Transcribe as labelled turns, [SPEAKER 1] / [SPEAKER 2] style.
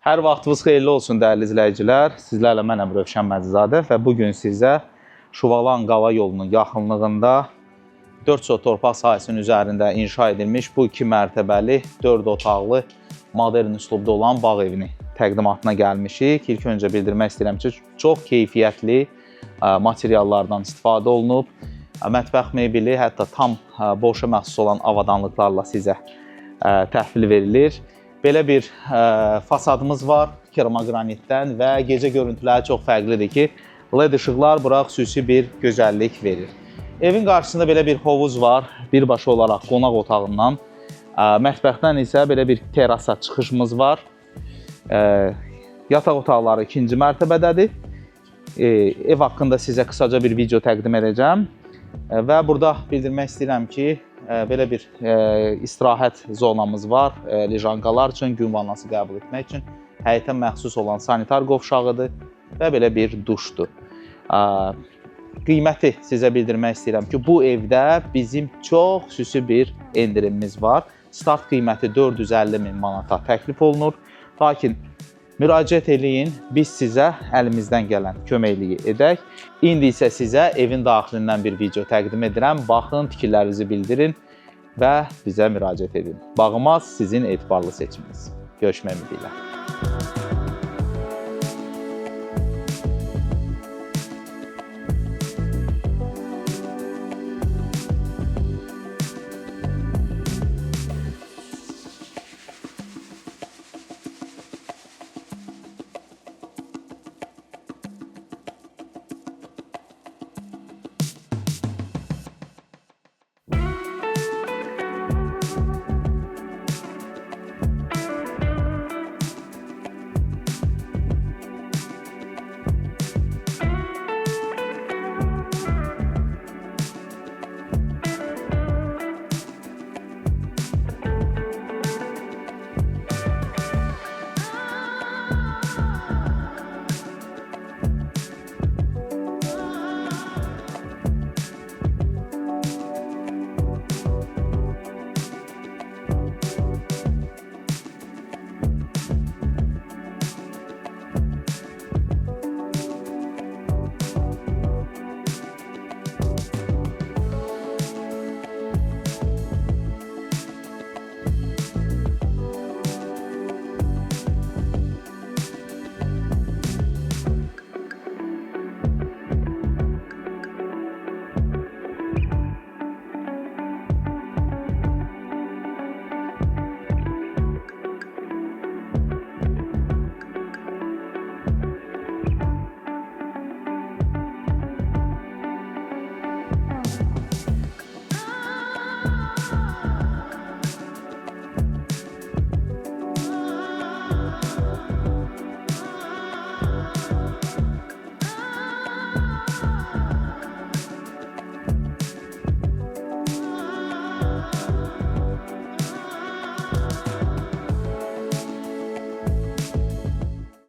[SPEAKER 1] Hər vaxtınız xeyirli olsun dəyərli izləyicilər. Sizlərlə mənəm Rövşən Məcizadə və bugün sizə Şuvalan Qala yolunun yaxınlığında 4 sot torpaq sahəsinin üzərində inşa edilmiş bu 2 mərtəbəli 4 otaqlı modern üslubda olan bağ evini təqdimatına gəlmişik. İlk öncə bildirmək istəyirəm ki, çox keyfiyyətli materiallardan istifadə olunub. Mətbəx mebeli, hətta tam boşa məxsus olan avadanlıqlarla sizə təhvil verilir. Belə bir fasadımız var keramogranitdən və gecə görüntüləri çox fərqlidir ki, LED işıqlar bura xüsusi bir gözəllik verir. Evin qarşısında belə bir hovuz var, birbaşa olaraq qonaq otağından. Mətbəxdən isə belə bir terasa çıxışımız var. Yataq otaqları 2-ci mərtəbədədir. Ev haqqında sizə qısaca bir video təqdim edəcəm. Və burada bildirmək istəyirəm ki, belə bir istirahət zonamız var, lijanqalar üçün, gün vannası qəbul etmək üçün. Həyətə məxsus olan sanitar qovşağıdır və belə bir duşdur. Qiyməti sizə bildirmək istəyirəm ki, bu evdə bizim çox xüsusi bir endirimimiz var. Start qiyməti 450.000 manata təklif olunur. Lakin müraciət eləyin, biz sizə əlimizdən gələn köməkliyi edək. İndi isə sizə evin daxilindən bir video təqdim edirəm. Baxın, fikirlərinizi bildirin və bizə müraciət edin. Bağımaz sizin etibarlı seçiminiz. Görüşmək ümidilə.